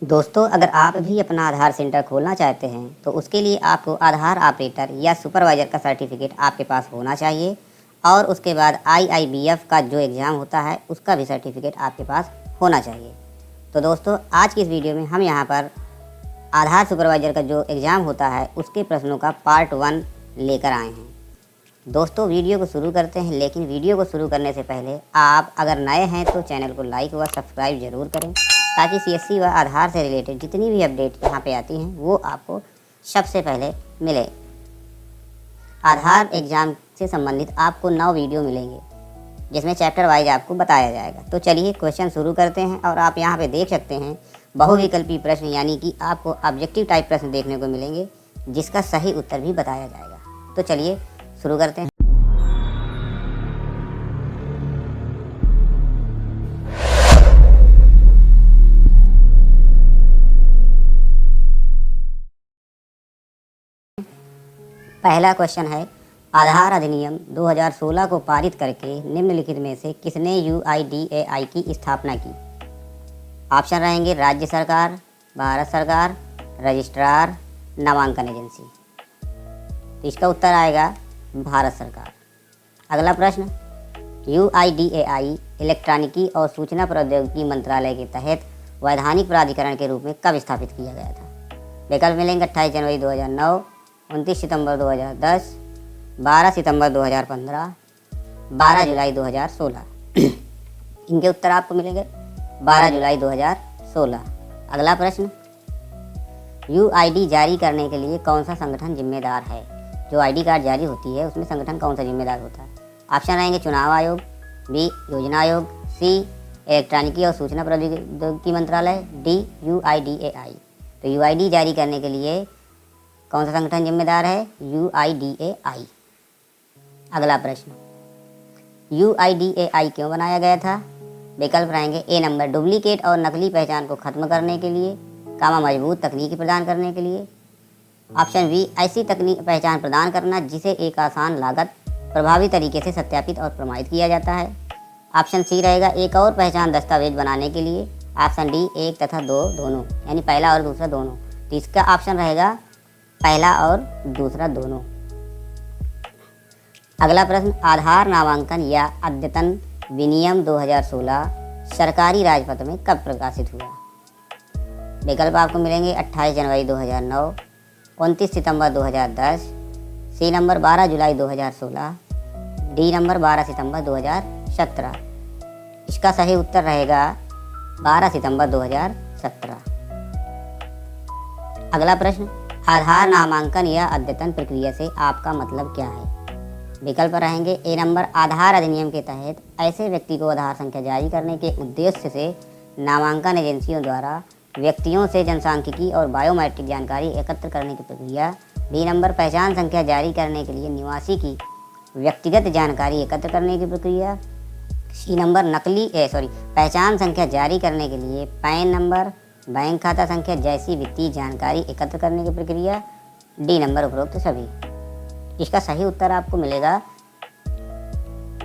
दोस्तों, अगर आप भी अपना आधार सेंटर खोलना चाहते हैं तो उसके लिए आपको आधार ऑपरेटर या सुपरवाइज़र का सर्टिफिकेट आपके पास होना चाहिए और उसके बाद IIBF का जो एग्ज़ाम होता है उसका भी सर्टिफिकेट आपके पास होना चाहिए। तो दोस्तों, आज की इस वीडियो में हम यहाँ पर आधार सुपरवाइज़र का जो एग्ज़ाम होता है उसके प्रश्नों का पार्ट 1 लेकर आए हैं। दोस्तों, वीडियो को शुरू करते हैं, लेकिन वीडियो को शुरू करने से पहले आप अगर नए हैं तो चैनल को लाइक व सब्सक्राइब ज़रूर करें ताकि CSC व आधार से रिलेटेड जितनी भी अपडेट यहाँ पे आती हैं वो आपको सबसे पहले मिले। आधार एग्ज़ाम से संबंधित आपको 9 वीडियो मिलेंगे जिसमें चैप्टर वाइज आपको बताया जाएगा। तो चलिए क्वेश्चन शुरू करते हैं। और आप यहाँ पे देख सकते हैं बहुविकल्पी प्रश्न, यानी कि आपको ऑब्जेक्टिव टाइप प्रश्न देखने को मिलेंगे जिसका सही उत्तर भी बताया जाएगा। तो चलिए शुरू करते हैं। पहला क्वेश्चन है, आधार अधिनियम 2016 को पारित करके निम्नलिखित में से किसने UIDAI की स्थापना की? ऑप्शन रहेंगे राज्य सरकार, भारत सरकार, रजिस्ट्रार, नामांकन एजेंसी। तो इसका उत्तर आएगा भारत सरकार। अगला प्रश्न, UIDAI इलेक्ट्रॉनिकी और सूचना प्रौद्योगिकी मंत्रालय के तहत वैधानिक प्राधिकरण के रूप में कब स्थापित किया गया था? विकल्प मिलेंगे 28 जनवरी 2009, 29 सितंबर 2010, 12 सितंबर 2015, 12 जुलाई 2016। इनके उत्तर आपको मिलेंगे 12 जुलाई 2016। अगला प्रश्न, UID जारी करने के लिए कौन सा संगठन जिम्मेदार है? जो ID कार्ड जारी होती है उसमें संगठन कौन सा जिम्मेदार होता है? ऑप्शन रहेंगे चुनाव आयोग, B योजना आयोग, C इलेक्ट्रॉनिकी और सूचना प्रौद्योगिकी मंत्रालय, D UIDAI। तो UID जारी करने के लिए कौन सा संगठन जिम्मेदार है? UIDAI। अगला प्रश्न, UIDAI क्यों बनाया गया था? विकल्प रहेंगे A नंबर डुप्लीकेट और नकली पहचान को खत्म करने के लिए, कामा मजबूत तकनीकी प्रदान करने के लिए, ऑप्शन B ऐसी तकनीक पहचान प्रदान करना जिसे एक आसान लागत प्रभावी तरीके से सत्यापित और प्रमाणित किया जाता है, ऑप्शन C रहेगा एक और पहचान दस्तावेज बनाने के लिए, ऑप्शन D 1 तथा 2 दोनों, यानी पहला और दूसरा दोनों। तो इसका ऑप्शन रहेगा पहला और दूसरा दोनों। अगला प्रश्न, आधार नामांकन या अद्यतन विनियम 2016 सरकारी राजपत्र में कब प्रकाशित हुआ? विकल्प आपको मिलेंगे 28 जनवरी 2009, 29 सितंबर 2010, C नंबर 12 जुलाई 2016, D नंबर 12 सितंबर 2017। इसका सही उत्तर रहेगा 12 सितंबर 2017। अगला प्रश्न, आधार नामांकन या अद्यतन प्रक्रिया से आपका मतलब क्या है? विकल्प रहेंगे A नंबर आधार अधिनियम के तहत ऐसे व्यक्ति को आधार संख्या जारी करने के उद्देश्य से नामांकन एजेंसियों द्वारा व्यक्तियों से जनसांख्यिकी और बायोमेट्रिक जानकारी एकत्र करने की प्रक्रिया, B नंबर पहचान संख्या जारी करने के लिए निवासी की व्यक्तिगत जानकारी एकत्र करने की प्रक्रिया, C नंबर पहचान संख्या जारी करने के लिए पैन नंबर, बैंक खाता संख्या जैसी वित्तीय जानकारी एकत्र करने की प्रक्रिया, D नंबर उपरोक्त सभी। इसका सही उत्तर आपको मिलेगा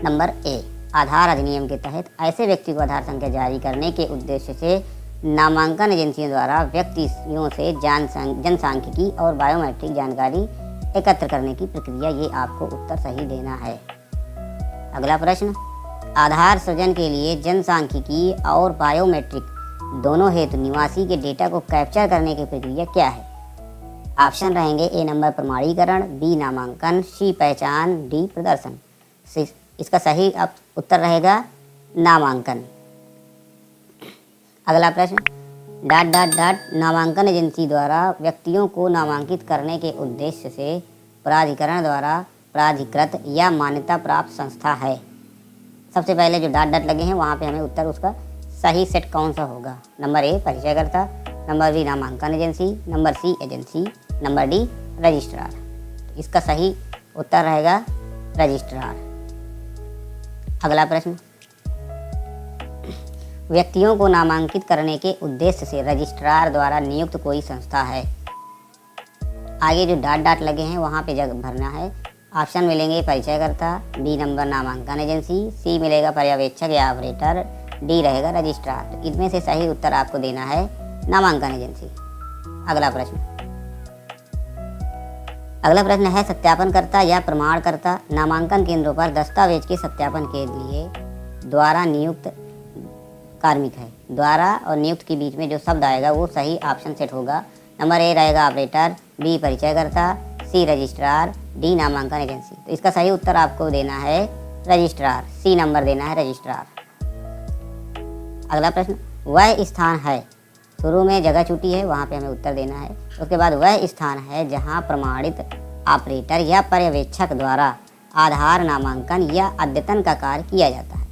नंबर A, आधार अधिनियम के तहत ऐसे व्यक्ति को आधार संख्या जारी करने के उद्देश्य से नामांकन एजेंसियों द्वारा व्यक्तियों से जनसांख्यिकी और बायोमेट्रिक जानकारी एकत्र करने की प्रक्रिया, ये आपको उत्तर सही देना है। अगला प्रश्न, आधार सृजन के लिए जनसांख्यिकी और बायोमेट्रिक दोनों हेतु निवासी के डेटा को कैप्चर करने की प्रक्रिया क्या है? ऑप्शन रहेंगे A नंबर प्रमाणीकरण, B नामांकन, C पहचान, D प्रदर्शन। इसका सही उत्तर रहेगा नामांकन। अगला प्रश्न, ... नामांकन एजेंसी द्वारा व्यक्तियों को नामांकित करने के उद्देश्य से प्राधिकरण द्वारा प्राधिकृत या मान्यता प्राप्त संस्था है। सबसे पहले जो ... लगे हैं वहाँ पे हमें उत्तर उसका सही सेट कौन सा होगा? नंबर A परिचयकर्ता, नंबर B नामांकन agency, number C agency, number D registrar. इसका सही उत्तर रहेगा रजिस्ट्रार। अगला प्रश्न, व्यक्तियों को नामांकित करने के उद्देश्य से रजिस्ट्रार द्वारा नियुक्त कोई संस्था है। आगे जो ... लगे हैं वहाँ पे जगह भरना है। ऑप्शन मिलेंगे परिचयकर्ता, बी नंबर नामांकन एजेंसी, सी मिलेगा पर्यवेक्षक या ऑपरेटर, डी रहेगा रजिस्ट्रार। तो इनमें से सही उत्तर आपको देना है नामांकन एजेंसी। अगला प्रश्न है सत्यापनकर्ता या प्रमाणकर्ता नामांकन केंद्रों पर दस्तावेज के सत्यापन के लिए द्वारा नियुक्त कार्मिक है। द्वारा और नियुक्त के बीच में जो शब्द आएगा वो सही ऑप्शन सेट होगा। नंबर ए रहेगा ऑपरेटर, बी परिचयकर्ता, सी रजिस्ट्रार, डी नामांकन एजेंसी। तो इसका सही उत्तर आपको देना है रजिस्ट्रार, सी नंबर देना है रजिस्ट्रार। अगला प्रश्न, वह स्थान है, शुरू में जगह छुट्टी है वहाँ पे हमें उत्तर देना है। उसके बाद वह स्थान है जहाँ प्रमाणित ऑपरेटर या पर्यवेक्षक द्वारा आधार नामांकन या अद्यतन का कार्य किया जाता है।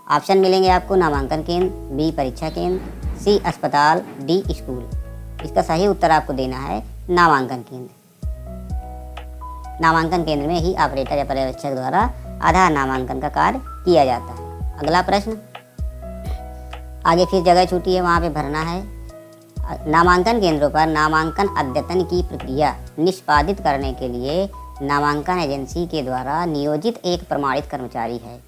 ऑप्शन मिलेंगे आपको नामांकन केंद्र, बी परीक्षा केंद्र, सी अस्पताल, डी स्कूल। इसका सही उत्तर आपको देना है नामांकन केंद्र। नामांकन केंद्र में ही ऑपरेटर या पर्यवेक्षक द्वारा आधार नामांकन का कार्य किया जाता है। अगला प्रश्न, आगे फिर जगह छुट्टी है वहाँ पे भरना है। नामांकन केंद्रों पर नामांकन अद्यतन की प्रक्रिया निष्पादित करने के लिए नामांकन एजेंसी के द्वारा नियोजित एक प्रमाणित कर्मचारी है।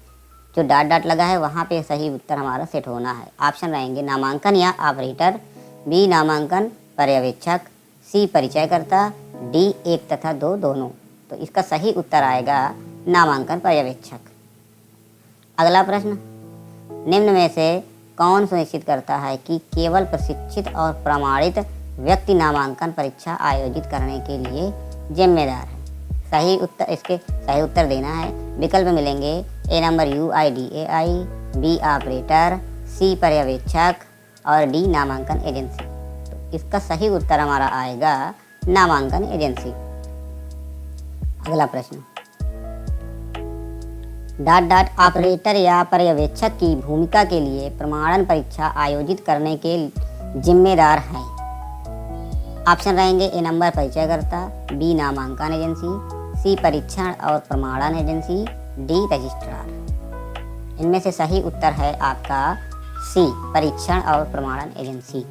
जो डॉट डॉट लगा है वहाँ पे सही उत्तर हमारा सेट होना है। ऑप्शन रहेंगे नामांकन या ऑपरेटर, बी नामांकन पर्यवेक्षक, सी परिचयकर्ता, डी 1 तथा 2 दोनों। तो इसका सही उत्तर आएगा नामांकन पर्यवेक्षक। अगला प्रश्न, निम्न में से कौन सुनिश्चित करता है कि केवल प्रशिक्षित और प्रमाणित व्यक्ति नामांकन परीक्षा आयोजित करने के लिए जिम्मेदार है। सही उत्तर, इसके सही उत्तर देना है। विकल्प मिलेंगे A number UIDAI, B operator, सी पर्यवेक्षक और डी नामांकन एजेंसी। तो इसका सही उत्तर हमारा आएगा नामांकन एजेंसी। अगला प्रश्न, डॉट डॉट ऑपरेटर या पर्यवेक्षक की भूमिका के लिए प्रमाणन परीक्षा आयोजित करने के जिम्मेदार हैं। ऑप्शन रहेंगे ए नंबर परिचयकर्ता, बी नामांकन एजेंसी, सी परीक्षण और प्रमाणन एजेंसी, डी रजिस्ट्रार। इनमें से सही उत्तर है आपका सी परीक्षण और प्रमाणन एजेंसी।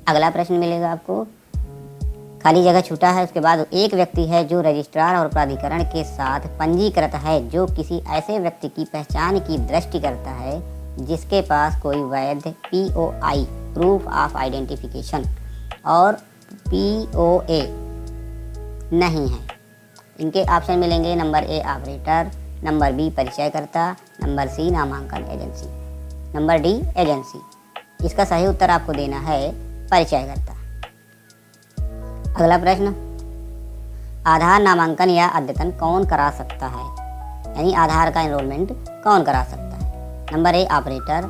अगला प्रश्न मिलेगा आपको, खाली जगह छूटा है। उसके बाद एक व्यक्ति है जो रजिस्ट्रार और प्राधिकरण के साथ पंजीकृत है जो किसी ऐसे व्यक्ति की पहचान की दृष्टि करता है जिसके पास कोई वैध POI प्रूफ ऑफ आइडेंटिफिकेशन और POA नहीं है। इनके ऑप्शन मिलेंगे नंबर ए ऑपरेटर, नंबर बी परिचयकर्ता, नंबर सी नामांकन एजेंसी, नंबर डी एजेंसी। इसका सही उत्तर आपको देना है परिचयकर्ता। अगला प्रश्न, आधार नामांकन या अद्यतन कौन करा सकता है, यानी आधार का एनरोलमेंट कौन करा सकता है। नंबर ए ऑपरेटर,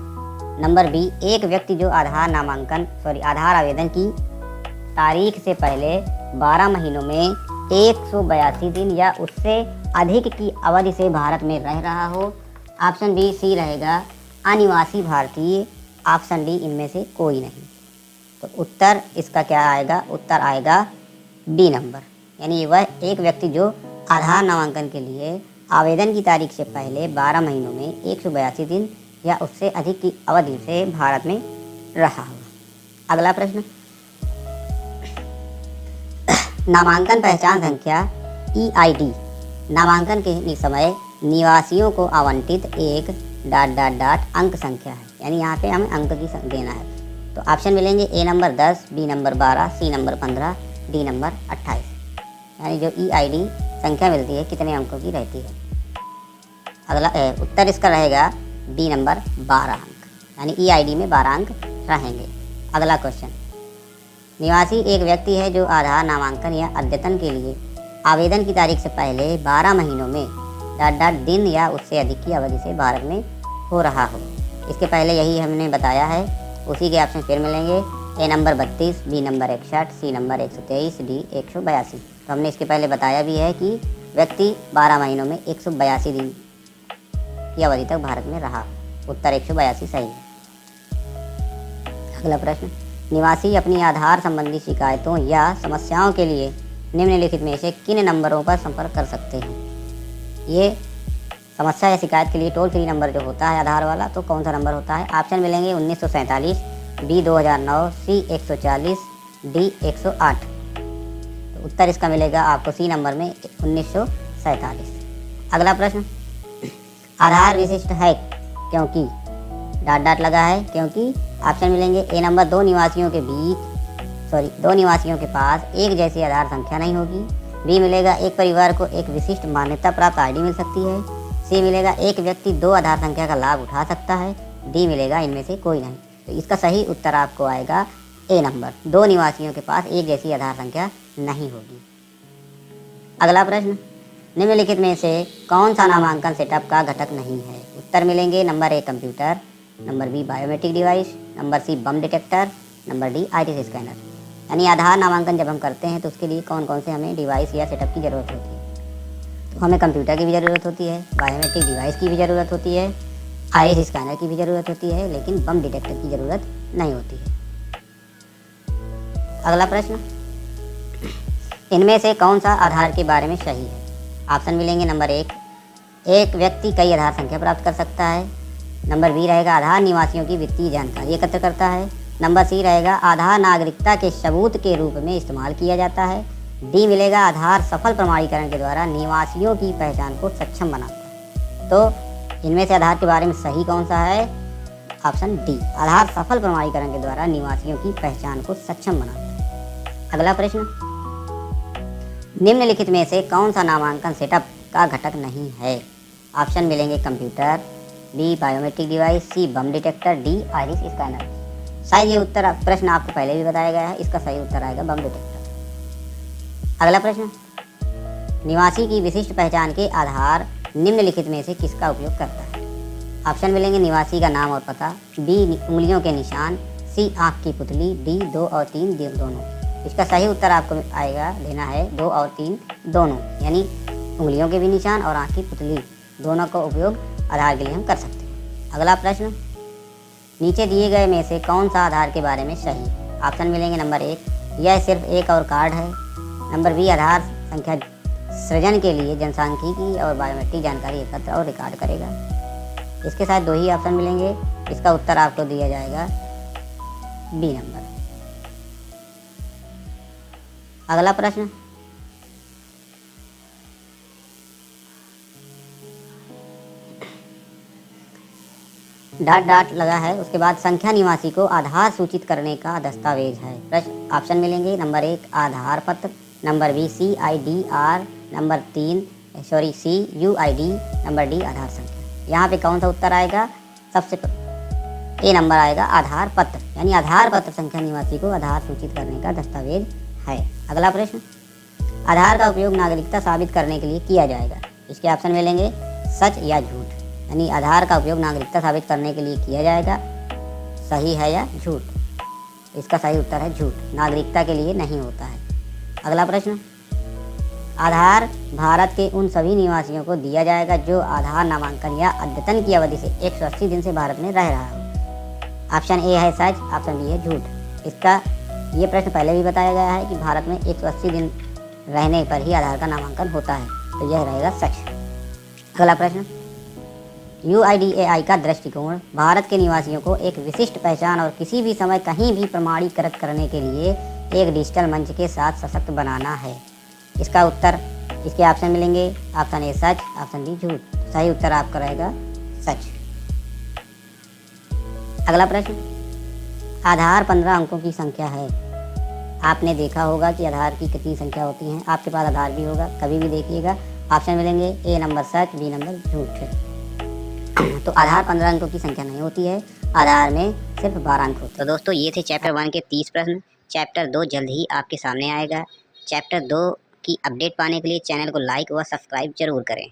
नंबर बी एक व्यक्ति जो आधार आवेदन की तारीख से पहले 12 महीनों में 182 दिन या उससे अधिक की अवधि से भारत में रह रहा हो। ऑप्शन बी सी रहेगा अनिवासी भारतीय, ऑप्शन डी इनमें से कोई नहीं। तो उत्तर इसका क्या आएगा, उत्तर आएगा डी नंबर, यानी वह एक व्यक्ति जो आधार नामांकन के लिए आवेदन की तारीख से पहले 12 महीनों में 182 दिन या उससे अधिक की अवधि से भारत में रहा हो। अगला प्रश्न, नामांकन पहचान संख्या EID नामांकन के समय निवासियों को आवंटित एक ... अंक संख्या है, यानी यहाँ पे हमें अंक की देना है। तो ऑप्शन मिलेंगे A number 10, B number 12, C number 15, D number 28। यानी जो EID संख्या मिलती है कितने अंकों की रहती है। अगला उत्तर इसका रहेगा डी नंबर 12 अंक, यानी EID में 12 अंक रहेंगे। अगला क्वेश्चन, निवासी एक व्यक्ति है जो आधार नामांकन या अद्यतन के लिए आवेदन की तारीख से पहले 12 महीनों में ... दिन या उससे अधिक की अवधि से भारत में हो रहा हो। इसके पहले यही हमने बताया है, उसी के ऑप्शन फिर मिलेंगे A number 32, B number 61, C number 123, D 182। तो हमने इसके पहले बताया भी है कि व्यक्ति 12 महीनों में 182 दिन की अवधि तक भारत में रहा। उत्तर 182 सही है। अगला प्रश्न, निवासी अपनी आधार संबंधी शिकायतों या समस्याओं के लिए निम्नलिखित में से किन नंबरों पर संपर्क कर सकते हैं। ये समस्या या शिकायत के लिए टोल फ्री नंबर जो होता है आधार वाला, तो कौन सा नंबर होता है। ऑप्शन मिलेंगे 1947, बी 2009, सी 140, डी 108। तो उत्तर इसका मिलेगा आपको सी नंबर में 1947। अगला प्रश्न, आधार विशिष्ट है क्योंकि डॉट डॉट लगा है क्योंकि ऑप्शन मिलेंगे ए नंबर दो निवासियों के पास एक जैसी आधार संख्या नहीं होगी। बी मिलेगा एक परिवार को एक विशिष्ट मान्यता प्राप्त आईडी मिल सकती है। सी मिलेगा एक व्यक्ति दो आधार संख्या का लाभ उठा सकता है। डी मिलेगा इनमें से कोई नहीं। तो इसका सही उत्तर आपको आएगा ए नंबर, दो निवासियों के पास एक जैसी आधार संख्या नहीं होगी। अगला प्रश्न, निम्नलिखित में से कौन सा नामांकन सेटअप का घटक नहीं है? उत्तर मिलेंगे number a computer, number b biometric device, number c bomb detector, number d iris scanner. यानी आधार नामांकन जब हम करते हैं तो उसके लिए कौन कौन से हमें डिवाइस या सेटअप की ज़रूरत होती है? तो हमें कंप्यूटर की भी ज़रूरत होती है, बायोमेट्रिक डिवाइस की भी ज़रूरत होती है, आईरिस स्कैनर की भी ज़रूरत होती है, लेकिन बम डिटेक्टर की ज़रूरत नहीं होती है। अगला प्रश्न, इनमें से कौन सा आधार के बारे में सही है? ऑप्शन मिलेंगे नंबर एक व्यक्ति कई आधार संख्या प्राप्त कर सकता है। नंबर बी रहेगा आधार निवासियों की वित्तीय जानकारी एकत्र करता है। नंबर सी रहेगा आधार नागरिकता के सबूत के रूप में इस्तेमाल किया जाता है। डी मिलेगा आधार सफल प्रमाणीकरण के द्वारा निवासियों की पहचान को सक्षम बनाता है। तो इनमें से आधार के बारे में सही कौन सा है? ऑप्शन डी, आधार सफल प्रमाणीकरण के द्वारा निवासियों की पहचान को सक्षम बनाता है। अगला प्रश्न, निम्नलिखित में से कौन सा नामांकन सेटअप का घटक नहीं है? ऑप्शन मिलेंगे कंप्यूटर, बी बायोमेट्रिक डिवाइस, सी bomb detector, D iris scanner. शायद ये उत्तर प्रश्न आपको पहले भी बताया गया है, इसका सही उत्तर आएगा बम डिटेक्टर। अगला प्रश्न, निवासी की विशिष्ट पहचान के आधार निम्नलिखित में से किसका उपयोग करता है? ऑप्शन मिलेंगे निवासी का नाम और पता, बी उंगलियों के निशान, सी आँख की पुतली, डी 2 और 3 दोनों। इसका सही उत्तर आपको आएगा देना है 2 और 3 दोनों, यानी उंगलियों के भी निशान और आँख की पुतली दोनों का उपयोग आधार के लिए हम कर सकते हैं। अगला प्रश्न, नीचे दिए गए में से कौन सा आधार के बारे में सही है? ऑप्शन मिलेंगे नंबर एक, यह सिर्फ एक और कार्ड है। नंबर बी, आधार संख्या सृजन के लिए जनसांख्यिकी और बायोमेट्रिक जानकारी एकत्र और रिकॉर्ड करेगा। इसके साथ दो ही ऑप्शन मिलेंगे, इसका उत्तर आपको दिया जाएगा बी नंबर। अगला प्रश्न, डॉट डॉट लगा है, उसके बाद संख्या निवासी को आधार सूचित करने का दस्तावेज है। प्रश्न ऑप्शन मिलेंगे नंबर एक आधार पत्र, number B CIDR, number CUID, number D Aadhaar संख्या। यहाँ पे कौन सा उत्तर आएगा? सबसे ए नंबर आएगा आधार पत्र, यानी आधार पत्र संख्या निवासी को आधार सूचित करने का दस्तावेज है। अगला प्रश्न, आधार का उपयोग नागरिकता साबित करने के लिए किया जाएगा। इसके ऑप्शन मिलेंगे सच या झूठ, यानी आधार का उपयोग नागरिकता साबित करने के लिए किया जाएगा, सही है या झूठ? इसका सही उत्तर है झूठ, नागरिकता के लिए नहीं होता है। अगला प्रश्न, आधार भारत के उन सभी निवासियों को दिया जाएगा जो आधार नामांकन या अद्यतन की अवधि से 180 दिन से भारत में रह रहा हो। ऑप्शन ए है सच, ऑप्शन बी है झूठ। इसका ये प्रश्न पहले भी बताया गया है कि भारत में 180 दिन रहने पर ही आधार का नामांकन होता है, तो यह रहेगा सच। अगला प्रश्न, UIDAI का दृष्टिकोण भारत के निवासियों को एक विशिष्ट पहचान और किसी भी समय कहीं भी प्रमाणीकृत करने के लिए एक डिजिटल मंच के साथ सशक्त बनाना है। इसका उत्तर, इसके ऑप्शन मिलेंगे ऑप्शन ए सच, ऑप्शन बी झूठ। सही उत्तर आपका रहेगा सच। अगला प्रश्न, आधार 15 अंकों की संख्या है। आपने देखा होगा कि आधार की कितनी संख्या होती हैं, आपके पास आधार भी होगा, कभी भी देखिएगा। ऑप्शन मिलेंगे A number such, B number झूठ। तो आधार 15 अंकों की संख्या नहीं होती है, आधार में सिर्फ 12 अंक होते हैं। तो दोस्तों ये थे चैप्टर 1 के 30 प्रश्न। चैप्टर 2 जल्द ही आपके सामने आएगा। चैप्टर 2 की अपडेट पाने के लिए चैनल को लाइक व सब्सक्राइब जरूर करें।